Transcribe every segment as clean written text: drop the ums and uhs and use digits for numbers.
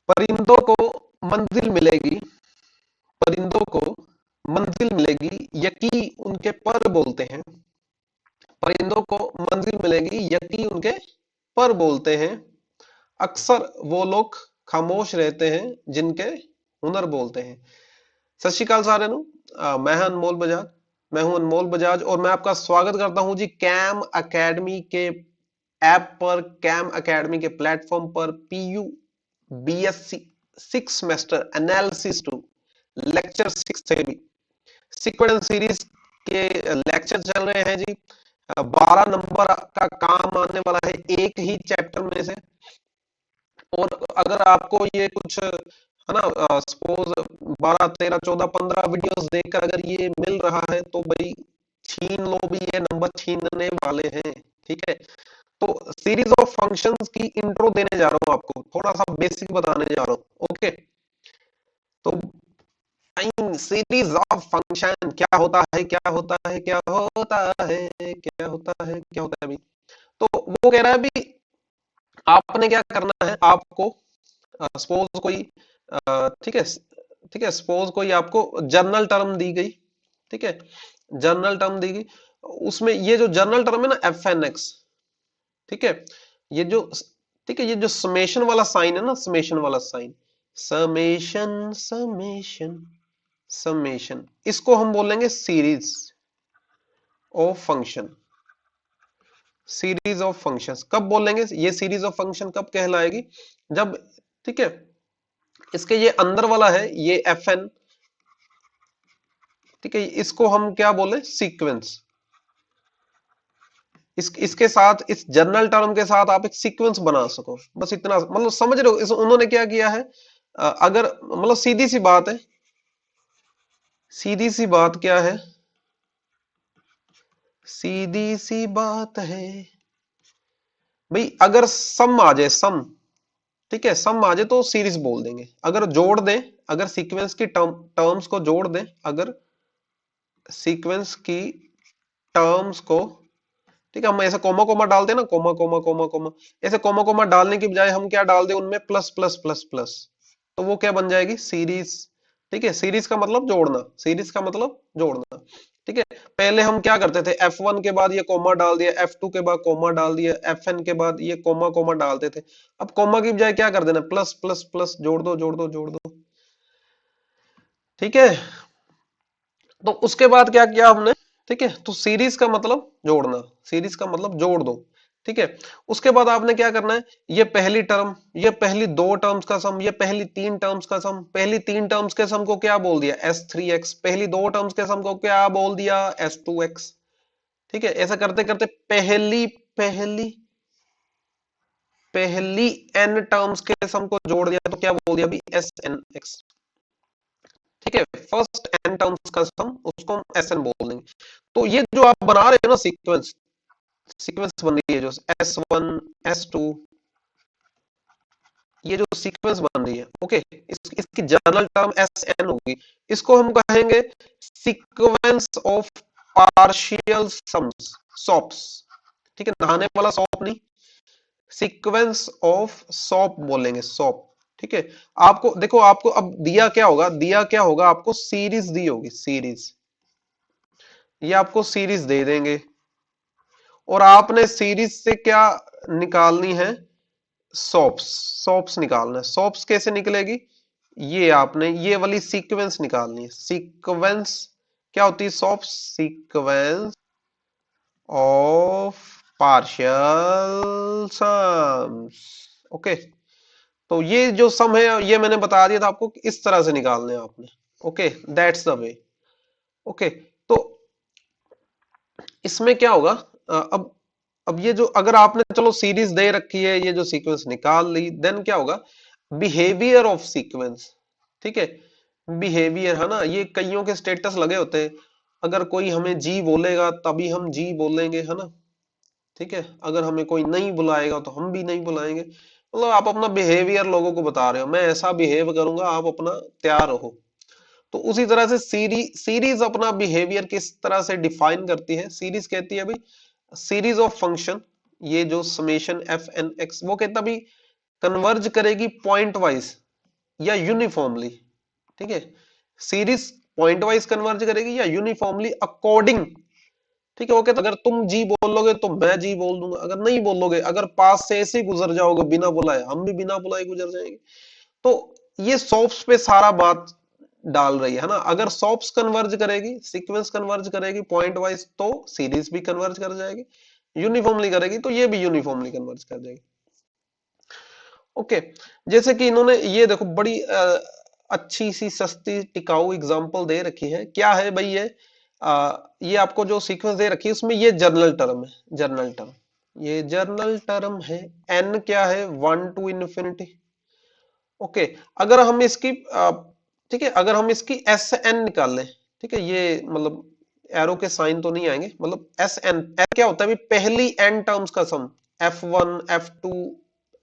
परिंदों को मंजिल मिलेगी, परिंदों को मंजिल मिलेगी, यकी उनके पर बोलते हैं। परिंदों को मंजिल मिलेगी, यकी उनके पर बोलते हैं। अक्सर वो लोग खामोश रहते हैं जिनके हुनर बोलते हैं। सत श्री अकाल सारे नु, मैं हूं अनमोल बजाज। मैं हूं अनमोल बजाज और मैं आपका स्वागत करता हूं जी कैम अकेडमी के ऐप पर, कैम अकेडमी के प्लेटफॉर्म पर। PU BSc 6 semester analysis two lecture 6 से भी सीक्वेंस सीरीज के लेक्चर चल रहे हैं जी। 12 नंबर का काम आने वाला है एक ही चैप्टर में से। और अगर आपको ये कुछ है ना, सपोज 12 13 14 15 वीडियोस देखकर अगर ये मिल रहा है तो भाई छीन लो भी, ये नंबर छीनने वाले हैं। ठीक है, तो सीरीज ऑफ फंक्शंस की इंट्रो देने जा रहा हूं आपको, थोड़ा सा बेसिक बताने जा रहा हूं। ओके, तो सीरीज ऑफ फंक्शन क्या होता है, क्या होता है, क्या होता है, क्या होता है, क्या होता है अभी। तो वो कह रहा है अभी आपने क्या करना है, आपको सपोज कोई ठीक है, ठीक है, सपोज कोई आपको जर्नल टर्म दी गई। ठीक है, जर्नल टर्म दी गई, उसमें ये जो जर्नल टर्म है ना एफ एन एक्स, ठीक है, ये जो, ठीक है, ये जो समेशन वाला साइन है ना, समेशन वाला साइन, समेशन समेशन समेशन, इसको हम बोलेंगे series of function. Series of functions कब बोलेंगे, ये सीरीज ऑफ फंक्शन कब कहलाएगी, जब, ठीक है, इसके ये अंदर वाला है ये एफ एन, ठीक है, इसको हम क्या बोले, सीक्वेंस। इसके साथ, इस जनरल टर्म के साथ आप एक सीक्वेंस बना सको, बस इतना, मतलब समझ रहे हो इस उन्होंने क्या किया है। अगर मतलब सीधी सी बात है, सीधी सी बात क्या है, सीधी सी बात है भाई, अगर सम आ जाए, सम, ठीक है, सम आ जाए तो सीरीज बोल देंगे। अगर जोड़ दें, अगर सीक्वेंस की टर्म्स को जोड़ दें, अगर सीक्वेंस की टर्म्स को, ठीक है, हम ऐसे कोमा कोमा डालते हैं ना, कोमा कोमा कोमा कोमा, ऐसे कोमा कोमा डालने की बजाय हम क्या डाल दें उनमें, प्लस प्लस प्लस प्लस, तो वो क्या बन जाएगी, सीरीज। ठीक है, सीरीज का मतलब जोड़ना, सीरीज का मतलब जोड़ना। ठीक है, पहले हम क्या करते थे, F1 के बाद ये कोमा डाल दिया, F2 के बाद कोमा डाल दिया, FN के बाद ये कोमा कोमा डालते थे। अब कोमा की बजाय क्या कर देना, प्लस प्लस प्लस, जोड़ दो जोड़ दो जोड़ दो। ठीक है, तो उसके बाद क्या किया हमने, ठीक है, तो सीरीज का मतलब जोड़ना, सीरीज का मतलब जोड़ दो। ठीक है, उसके बाद आपने क्या करना है, ये पहली टर्म, ये पहली दो टर्म्स का सम, ये पहली तीन टर्म्स का सम, पहली तीन टर्म्स के सम को क्या बोल दिया, S3x, पहली दो टर्म्स के सम को क्या बोल दिया, S2x। ठीक है, ऐसा करते करते पहली पहली पहली n टर्म्स के सम को जोड़ दिया तो क्या बोल दिया अभी, SNX। ठीक है, फर्स्ट n टर्म्स का सम उसको हम SN बोल देंगे। तो ये जो आप बना रहे हो ना सीक्वेंस, सीक्वेंस बन रही है जो S1 S2, ये जो सीक्वेंस बन रही है, ओके, इसकी जनरल टर्म SN होगी। इसको हम कहेंगे sequence of partial sums, shops. ठीक है, नहाने वाला सॉप नहीं, सीक्वेंस ऑफ सॉप बोलेंगे, सॉप। ठीक है, आपको देखो, आपको अब दिया क्या होगा, दिया क्या होगा आपको, सीरीज दी होगी, सीरीज, ये आपको सीरीज दे देंगे और आपने सीरीज से क्या निकालनी है, सॉप्स, सॉप्स निकालना है। सॉप्स कैसे निकलेगी, ये आपने ये वाली सीक्वेंस निकालनी है। सीक्वेंस क्या होती है, shops, sequence of partial sums. Okay, तो ये जो सम है ये मैंने बता दिया था आपको कि इस तरह से निकालने हैं आपने। Okay, that's the way. Okay, तो इसमें क्या होगा, अब ये जो, अगर आपने चलो सीरीज दे रखी है, ये जो सीक्वेंस निकाल ली, देन क्या होगा, बिहेवियर ऑफ सीक्वेंस। ठीक है, बिहेवियर है ना, ये कईयों के स्टेटस लगे होते हैं, अगर कोई हमें जी बोलेगा तभी हम जी बोलेंगे, है ना। ठीक है, अगर हमें कोई नहीं बुलाएगा तो हम भी नहीं बुलाएंगे, मतलब आप अपना बिहेवियर लोगों को बता रहे हो, मैं ऐसा बिहेव करूंगा, आप अपना तैयार रहो। तो उसी तरह से सीरीज अपना बिहेवियर किस तरह से डिफाइन करती है, सीरीज कहती है भाई, सीरीज ऑफ फंक्शन, ये जो समेशन एफ एन एक्स, वो कहता भी कन्वर्ज करेगी पॉइंट वाइज। या यूनिफॉर्मली। ठीक है, सीरीज पॉइंट वाइज कन्वर्ज करेगी या यूनिफॉर्मली अकॉर्डिंग। ठीक है, ओके, तो अगर तुम जी बोलोगे तो मैं जी बोल दूंगा, अगर नहीं बोलोगे, अगर पास से ऐसे ही गुजर जाओगे बिना बुलाए, हम भी बिना बुलाए गुजर जाएंगे। तो ये सॉप्स पे सारा बात डाल रही है ना। अगर सॉप्स कन्वर्ज करेगी, सीक्वेंस कन्वर्ज करेगी पॉइंट वाइज, तो सीरीज भी कन्वर्ज कर जाएगी। यूनिफॉर्मली करेगी तो ये भी यूनिफॉर्मली कन्वर्ज कर जाएगी। ओके, जैसे कि इन्होंने ये देखो बड़ी अच्छी सी सस्ती टिकाऊ एग्जांपल दे रखी है। क्या है भाई ये आपको जो सीक्वेंस दे रखी है उसमें ये जर्नल टर्म है, जर्नल टर्म, ये जर्नल टर्म है। एन क्या है, 1 to infinity। ओके, अगर हम इसकी ठीक है, अगर हम इसकी एस एन निकाल लें, ठीक है, ये मतलब एरो के साइन तो नहीं आएंगे, मतलब एस एन, क्या होता है पहली एन टर्म्स का सम, F1 F2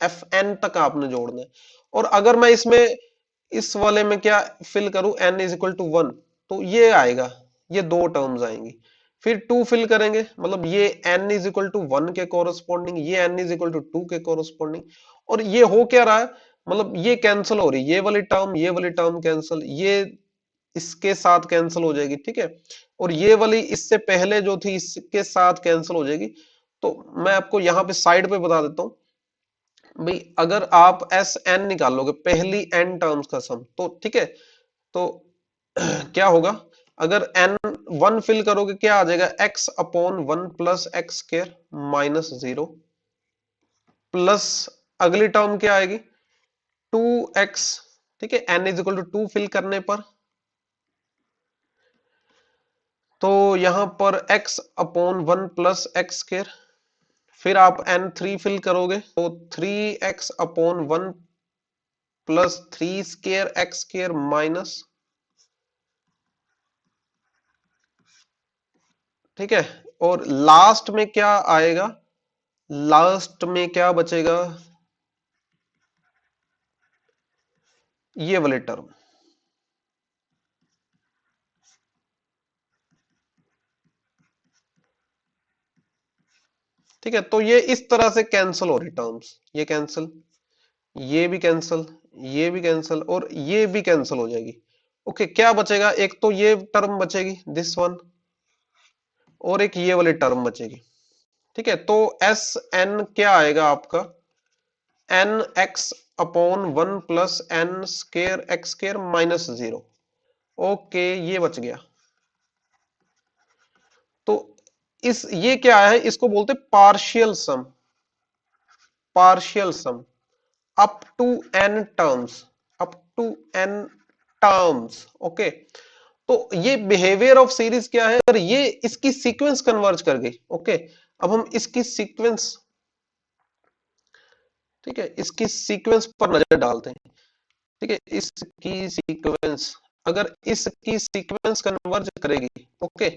Fn तक आपने जोड़ना है। और अगर मैं इसमें इस वाले में क्या फिल करूं, n=1, तो ये आएगा, ये दो टर्म्स आएंगी। फिर 2 फिल करेंगे, मतलब ये n=1 के कोरस्पॉन्डिंग, ये n=2 के कोरस्पॉन्डिंग। और ये हो क्या रहा है, मतलब ये कैंसिल हो रही, ये वाली टर्म कैंसिल, ये इसके साथ कैंसिल हो जाएगी। ठीक है, और ये वाली इससे पहले जो थी इसके साथ कैंसिल हो जाएगी। तो मैं आपको यहाँ पे साइड पे बता देता हूँ भाई, अगर आप एस एन निकालोगे पहली एन टर्म्स का सम, तो ठीक है, तो क्या होगा, अगर एन 1 फिल करोगे क्या आ जाएगा, x/1 प्लस एक्स स्क्र -0 प्लस अगली टर्म क्या आएगी 2x। ठीक है, n=2 फिल करने पर, तो यहां पर x/1 प्लस एक्स स्क्र, फिर आप n3 फिल करोगे तो 3x/1 plus 3 square x square minus, ठीक है, और लास्ट में क्या आएगा, लास्ट में क्या बचेगा, ये वाले टर्म। ठीक है, तो ये इस तरह से कैंसिल हो रही टर्म्स, ये कैंसिल, ये भी कैंसिल, ये भी कैंसिल, और ये भी कैंसिल हो जाएगी। ओके, क्या बचेगा, एक तो ये टर्म बचेगी दिस वन, और एक ये वाली टर्म बचेगी। ठीक है, तो एस एन क्या आएगा आपका, एन x/1 प्लस एन स्क्र एक्स स्क्र -0। ओके, ये बच गया। तो इस ये क्या है, इसको बोलते partial sum, partial sum up to n terms, up to n terms. Okay, तो ये बिहेवियर ऑफ सीरीज क्या है, अगर ये इसकी सीक्वेंस कन्वर्ज कर गई। ओके, अब हम इसकी सीक्वेंस, ठीक है, इसकी सीक्वेंस पर नजर डालते हैं। ठीक है, इसकी सीक्वेंस, अगर इसकी सीक्वेंस कन्वर्ज करेगी, ओके,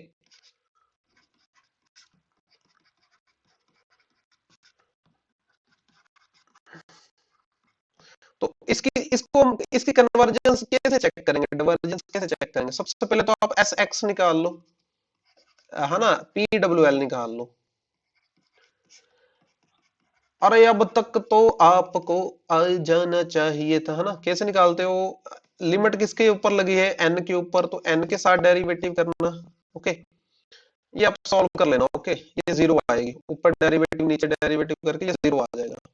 तो इसकी इसको इसकी कन्वर्जेंस कैसे चेक करेंगे, डिवर्जेंस कैसे चेक करेंगे, सबसे पहले तो आप एस एक्स निकाल लो, है ना, पी डब्ल्यू एल निकाल लो। अरे अब तक तो आपको आ जाना चाहिए था, है ना। कैसे निकालते हो, लिमिट किसके ऊपर लगी है, एन के ऊपर, तो एन के साथ डेरिवेटिव करना। ओके, ये आप सॉल्व कर लेना। ओके, ये जीरो आएगी, ऊपर डेरिवेटिव नीचे डेरिवेटिव करके ये जीरो आ जाएगा।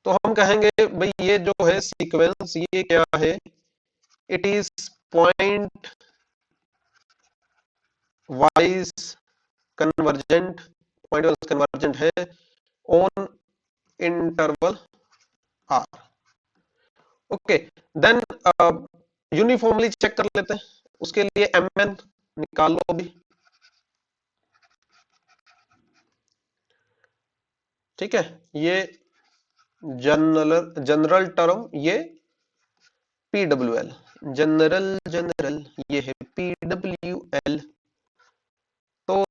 तो हम कहेंगे भाई ये जो है सीक्वेंस, ये क्या है, it is point wise convergent, point wise convergent है on interval R. Okay, then uniformly check कर लेते हैं, उसके लिए एम एन निकाल लो अभी। ठीक है, ये जनरल जनरल टर्म, ये P W L, general general, ये है पी डब्ल्यू एल। तो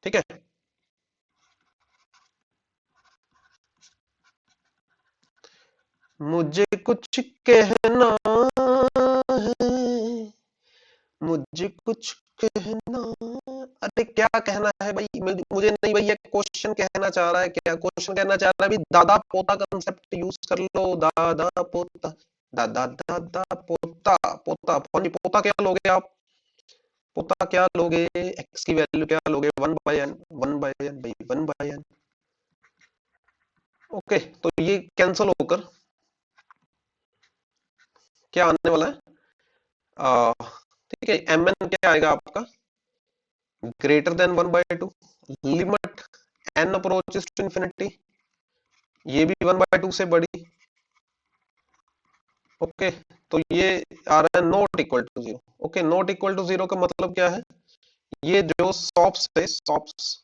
ठीक है, मुझे कुछ कहना है, मुझे कुछ कहना, अरे क्या कहना है भाई, मुझे नहीं भाई, ये क्वेश्चन कहना चाह रहा है, क्या क्वेश्चन कहना चाह रहा है भाई, दादा पोता कंसेप्ट यूज कर लो, दादा पोता, दादा दादा पोता, पोता हाँ जी, पोता क्या लोगे आप, पोता क्या लोगे, एक्स की वैल्यू क्या लोगे, 1/n, 1/n भाई, 1/n। ओके, तो ये कैंसिल होकर क्या आने वाला है, ठीक है, mn क्या आएगा आपका, greater than 1/2, limit n approaches to infinity, ये भी 1/2 से बड़ी। ओके, तो ये आ रहा है not equal to zero. Okay, not equal to zero का मतलब क्या है, ये जो सॉप्स है, सॉप्स,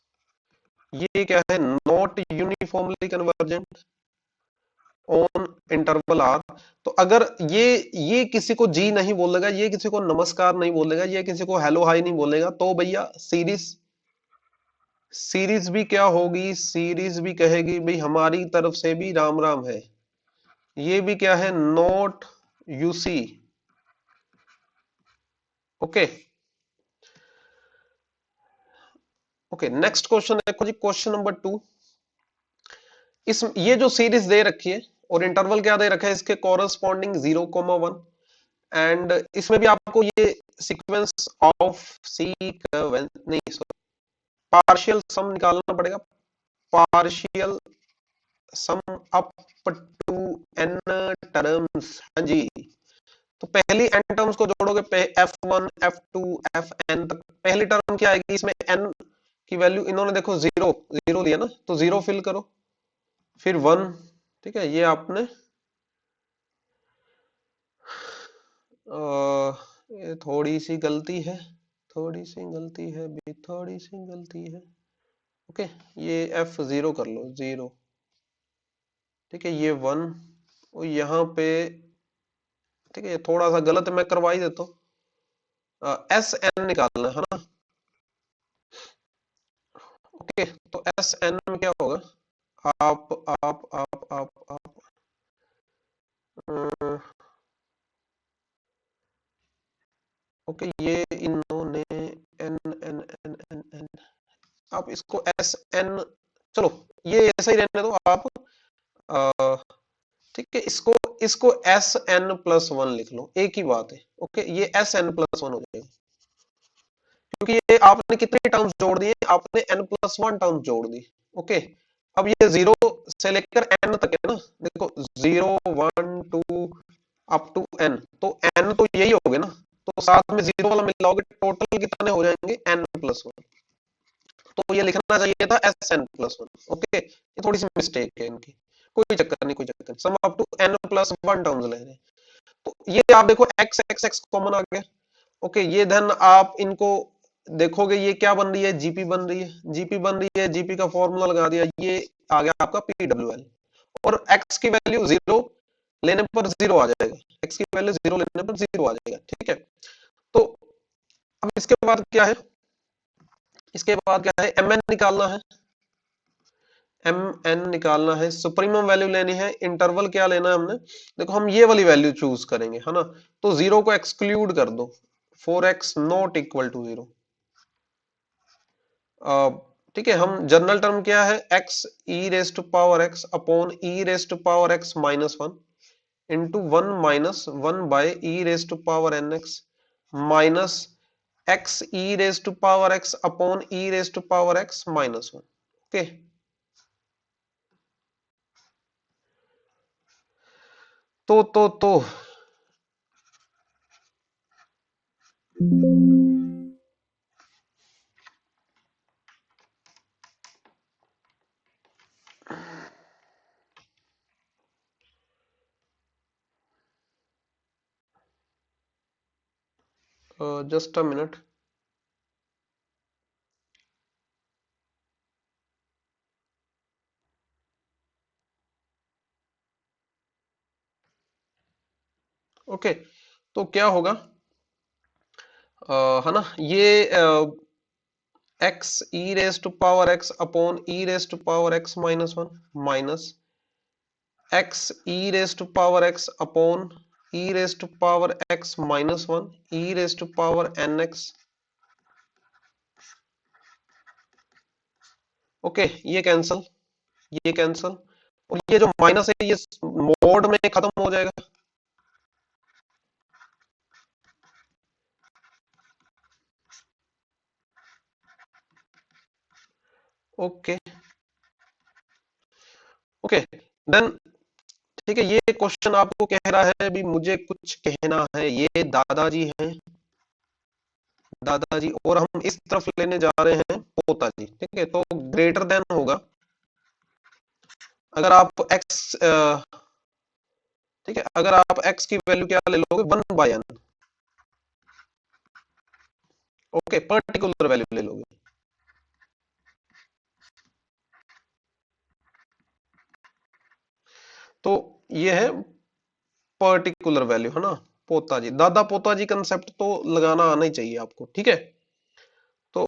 ये क्या है, not uniformly convergent on interval R. तो अगर ये किसी को जी नहीं बोलेगा, ये किसी को नमस्कार नहीं बोलेगा, ये किसी को हेलो हाई नहीं बोलेगा, तो भैया सीरीज, सीरीज भी क्या होगी, सीरीज भी कहेगी भाई हमारी तरफ से भी राम राम है, ये भी क्या है, not UC. Okay, okay, next question देखो जी, क्वेश्चन नंबर 2। इस ये जो सीरीज दे रखी है और इंटरवल क्या दे रखा है, इसके कॉरस्पॉन्डिंग 0,1, एंड इसमें भी आपको ये सीक्वेंस ऑफ सीक्वेंस नहीं, पार्शियल सम निकालना पड़ेगा, partial sum up to n terms. हाँ जी, तो पहली n टर्म्स को जोड़ोगे, f1 f2 fn तक, पहली टर्म क्या आएगी इसमें, n की वैल्यू इन्होंने देखो जीरो जीरो लिया ना, तो जीरो फिल करो, फिर 1, ठीक है, ये आपने ये थोड़ी सी गलती है, थोड़ी सी गलती है भी, थोड़ी सी गलती है। ओके, ये f0 कर लो, जीरो, ठीक है, ये 1, और यहाँ पे, ठीक है, ये थोड़ा सा गलत है, मैं करवा ही देता हूँ, एस एन निकालना है ना। ओके, तो एस एन में क्या होगा, आप ओके, ये इन्होंने n n n n n, आप इसको एस एन, चलो ये ऐसा ही रहने दो आप, ठीक है, इसको इसको एस एन प्लस वन लिख लो, एक ही बात है। ओके, ये एस एन प्लस वन हो जाएगा, क्योंकि ये आपने कितने टर्म्स जोड़ दिए, आपने n प्लस वन टर्म्स जोड़ दी। ओके, अब ये जीरो से लेकर n तक है ना, देखो 0 1 2 अप टू n, तो n तो यही हो गए ना, तो साथ में जीरो वाला मिलाओगे, टोटल कितने हो जाएंगे, n प्लस वन, तो ये लिखना चाहिए था s n plus one. Okay, ये थोड़ी सी मिस्टेक है इनकी, कोई चक्कर नहीं, कोई चक्कर नहीं, sum up to n plus one terms ले रहे हैं, तो ये आप देखो x x x कॉमन आ गया। ओके, ये धन आप इनको देखोगे, ये क्या बन रही है, जीपी बन रही है, जीपी बन रही है, जीपी का फॉर्मूला लगा दिया, ये आ गया आपका पीडब्ल्यूएल, और x की वैल्यू जीरो लेने पर जीरो आ जाएगा, x की वैल्यू जीरो लेने पर जीरो आ जाएगा, ठीक है। तो अब इसके बाद क्या है, इसके बाद क्या है, mn निकालना है, mn निकालना है, सुप्रीमम वैल्यू लेनी है, इंटरवल क्या लेना है हमने, देखो हम ये वाली वैल्यू चूज करेंगे, है ना, तो जीरो को एक्सक्लूड कर दो, 4x not equal to zero, ठीक है, हम जनरल टर्म क्या है, x e raise to power x upon e raise to power x minus one into one minus one by e raise to power n x minus x e raise to power x upon e raise to power x minus one. Okay, तो just a minute, okay, तो क्या होगा, है ना, ये x e raise to power x upon e raise to power x minus one minus x e raise to power x upon e raise to power x minus one, e raise to power nx। Okay, ये cancel, ये cancel, और ये जो minus है ये mode में खत्म हो जाएगा। ओके ओके देन, ठीक है, ये क्वेश्चन आपको कह रहा है भी मुझे कुछ कहना है, ये दादाजी हैं, दादाजी, और हम इस तरफ लेने जा रहे हैं पोताजी, ठीक है, तो ग्रेटर देन होगा अगर आप x, ठीक है, अगर आप x की वैल्यू क्या ले लोगे, 1/n। ओके, पर्टिकुलर वैल्यू ले लोगे, तो ये है पर्टिकुलर वैल्यू, है ना। पोताजी, दादा पोताजी कंसेप्ट तो लगाना आना ही चाहिए आपको, ठीक है।